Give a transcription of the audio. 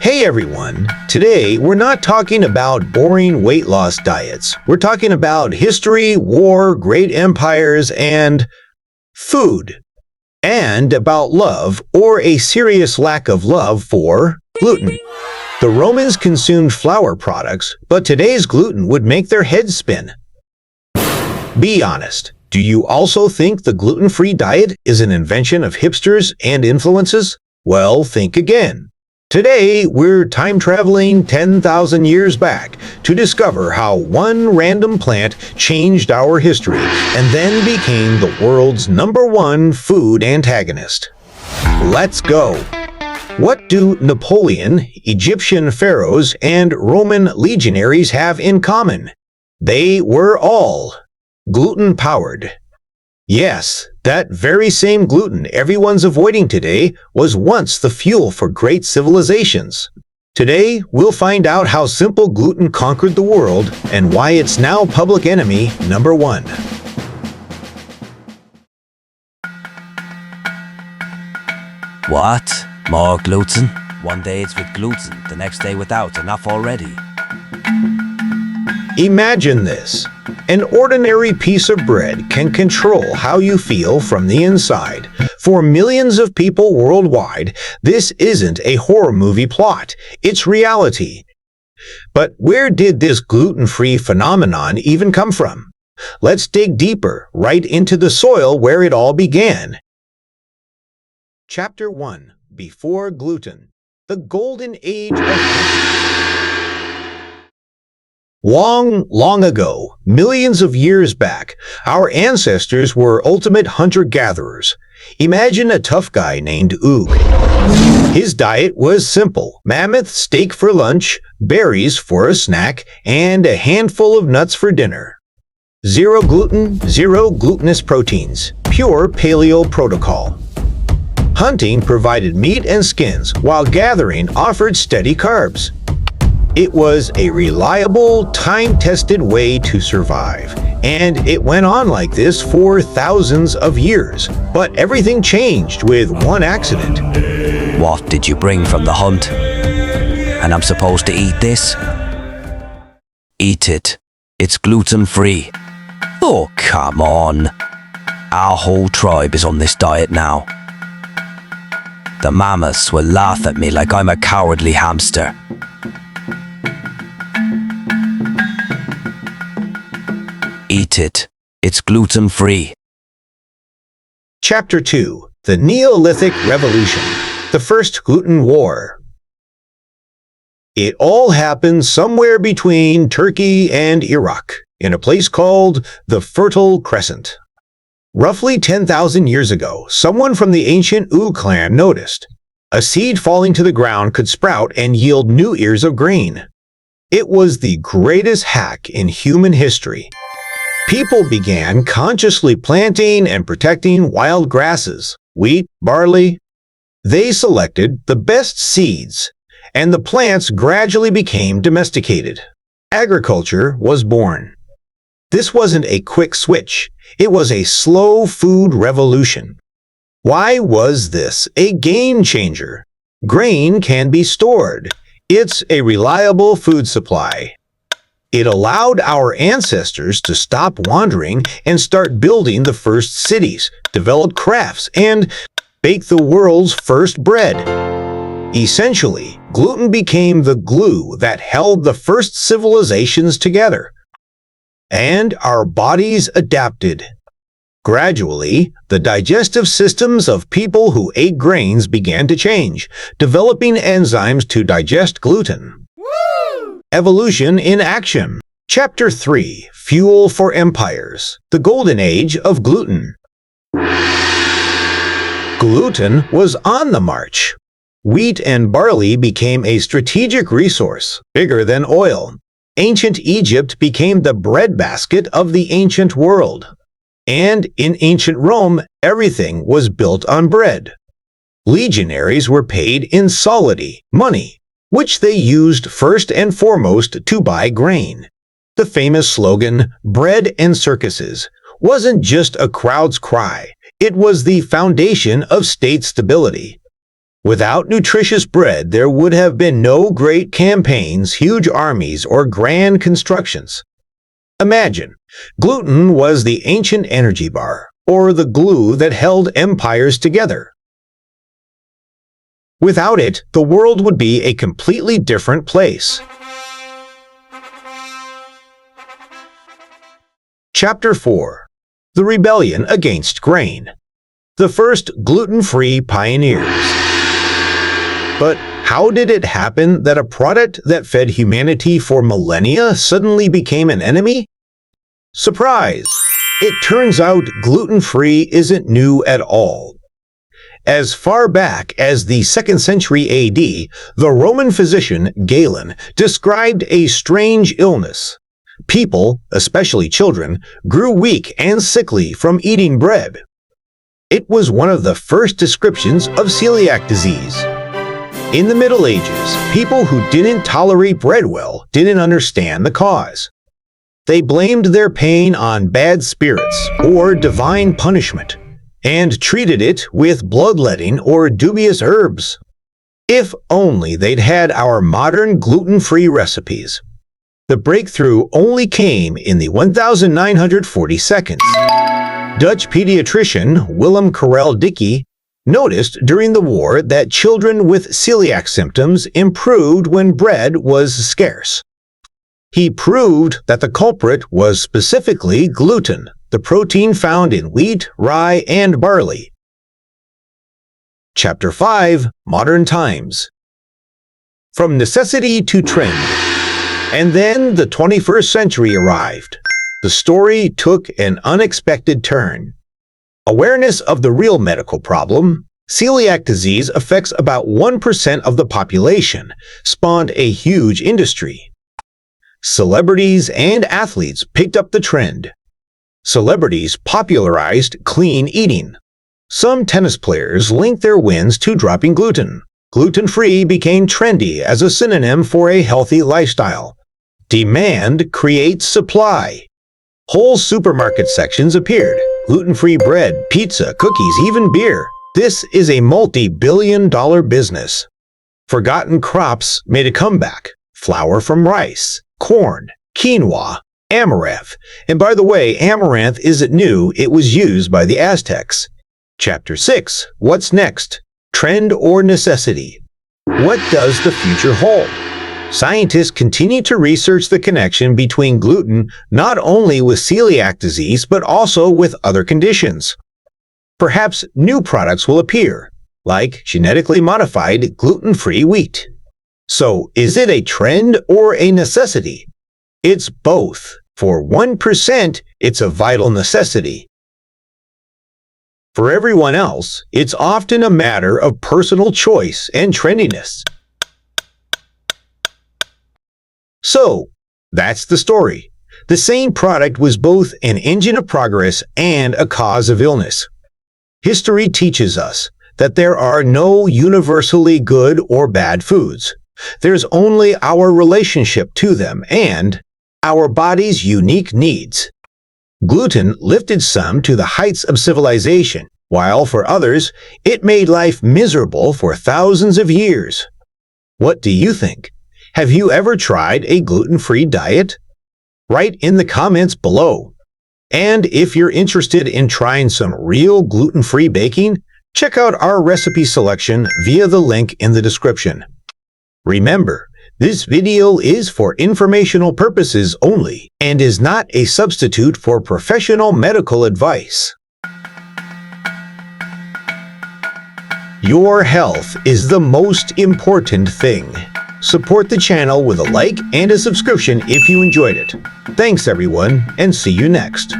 Hey everyone! Today we're not talking about boring weight loss diets. We're talking about history, war, great empires, and food. And about love, or a serious lack of love for gluten. The Romans consumed flour products, but today's gluten would make their heads spin. Be honest, do you also think the gluten-free diet is an invention of hipsters and influences? Well, think again. Today, we're time-traveling 10,000 years back to discover how one random plant changed our history and then became the world's #1 food antagonist. Let's go! What do Napoleon, Egyptian pharaohs, and Roman legionaries have in common? They were all gluten-powered. Yes, that very same gluten everyone's avoiding today was once the fuel for great civilizations. Today, we'll find out how simple gluten conquered the world and why it's now public enemy #1. What? More gluten? One day it's with gluten, the next day without. Enough already. Imagine this. An ordinary piece of bread can control how you feel from the inside. For millions of people worldwide, this isn't a horror movie plot, it's reality. But where did this gluten-free phenomenon even come from? Let's dig deeper, right into the soil where it all began. Chapter 1. Before Gluten. The Golden Age of Long ago, millions of years back, our ancestors were ultimate hunter-gatherers. Imagine a tough guy named Oog. His diet was simple: mammoth steak for lunch, berries for a snack, and a handful of nuts for dinner. Zero gluten, zero glutinous proteins. Pure paleo protocol. Hunting provided meat and skins, while gathering offered steady carbs. It was a reliable, time-tested way to survive, and it went on like this for thousands of years. But everything changed with one accident. What did you bring from the hunt? And I'm supposed to eat this? Eat it. It's gluten-free. Oh, come on. Our whole tribe is on this diet now. The mammoths will laugh at me like I'm a cowardly hamster. Eat it. It's gluten-free. Chapter 2. The Neolithic Revolution. The First Gluten War. It all happened somewhere between Turkey and Iraq, in a place called the Fertile Crescent. Roughly 10,000 years ago, someone from the ancient Oog clan noticed a seed falling to the ground could sprout and yield new ears of grain. It was the greatest hack in human history. People began consciously planting and protecting wild grasses, wheat, barley. They selected the best seeds, and the plants gradually became domesticated. Agriculture was born. This wasn't a quick switch. It was a slow food revolution. Why was this a game changer? Grain can be stored. It's a reliable food supply. It allowed our ancestors to stop wandering and start building the first cities, develop crafts, and bake the world's first bread. Essentially, gluten became the glue that held the first civilizations together. And our bodies adapted. Gradually, the digestive systems of people who ate grains began to change, developing enzymes to digest gluten. Evolution in Action. Chapter 3. Fuel for Empires. The Golden Age of Gluten. Gluten was on the march. Wheat and barley became a strategic resource, bigger than oil. Ancient Egypt became the breadbasket of the ancient world. And in ancient Rome, everything was built on bread. Legionaries were paid in solidi, money, which they used first and foremost to buy grain. The famous slogan, "Bread and Circuses," wasn't just a crowd's cry. It was the foundation of state stability. Without nutritious bread, there would have been no great campaigns, huge armies, or grand constructions. Imagine, gluten was the ancient energy bar, or the glue that held empires together. Without it, the world would be a completely different place. Chapter 4. The Rebellion Against Grain. The First Gluten-Free Pioneers. But how did it happen that a product that fed humanity for millennia suddenly became an enemy? Surprise! It turns out gluten-free isn't new at all. As far back as the 2nd century AD, the Roman physician Galen described a strange illness. People, especially children, grew weak and sickly from eating bread. It was one of the first descriptions of celiac disease. In the Middle Ages, people who didn't tolerate bread well didn't understand the cause. They blamed their pain on bad spirits or divine punishment, and treated it with bloodletting or dubious herbs. If only they'd had our modern gluten-free recipes. The breakthrough only came in the 1942. Dutch pediatrician Willem Karel Dickey noticed during the war that children with celiac symptoms improved when bread was scarce. He proved that the culprit was specifically gluten, the protein found in wheat, rye, and barley. Chapter 5. Modern Times. From necessity to trend. And then the 21st century arrived. The story took an unexpected turn. Awareness of the real medical problem, celiac disease affects about 1% of the population, spawned a huge industry. Celebrities and athletes picked up the trend. Celebrities popularized clean eating. Some tennis players linked their wins to dropping gluten. Gluten-free became trendy as a synonym for a healthy lifestyle. Demand creates supply. Whole supermarket sections appeared. Gluten-free bread, pizza, cookies, even beer. This is a multi-billion-dollar business. Forgotten crops made a comeback. Flour from rice, corn, quinoa, amaranth. And by the way, amaranth isn't new, it was used by the Aztecs. Chapter 6. What's next? Trend or necessity? What does the future hold? Scientists continue to research the connection between gluten not only with celiac disease but also with other conditions. Perhaps new products will appear, like genetically modified gluten-free wheat. So, is it a trend or a necessity? It's both. For 1%, it's a vital necessity. For everyone else, it's often a matter of personal choice and trendiness. So, that's the story. The same product was both an engine of progress and a cause of illness. History teaches us that there are no universally good or bad foods. There's only our relationship to them and our body's unique needs. Gluten lifted some to the heights of civilization, while for others, it made life miserable for thousands of years. What do you think? Have you ever tried a gluten-free diet? Write in the comments below. And if you're interested in trying some real gluten-free baking, check out our recipe selection via the link in the description. Remember, this video is for informational purposes only and is not a substitute for professional medical advice. Your health is the most important thing. Support the channel with a like and a subscription if you enjoyed it. Thanks everyone, and see you next.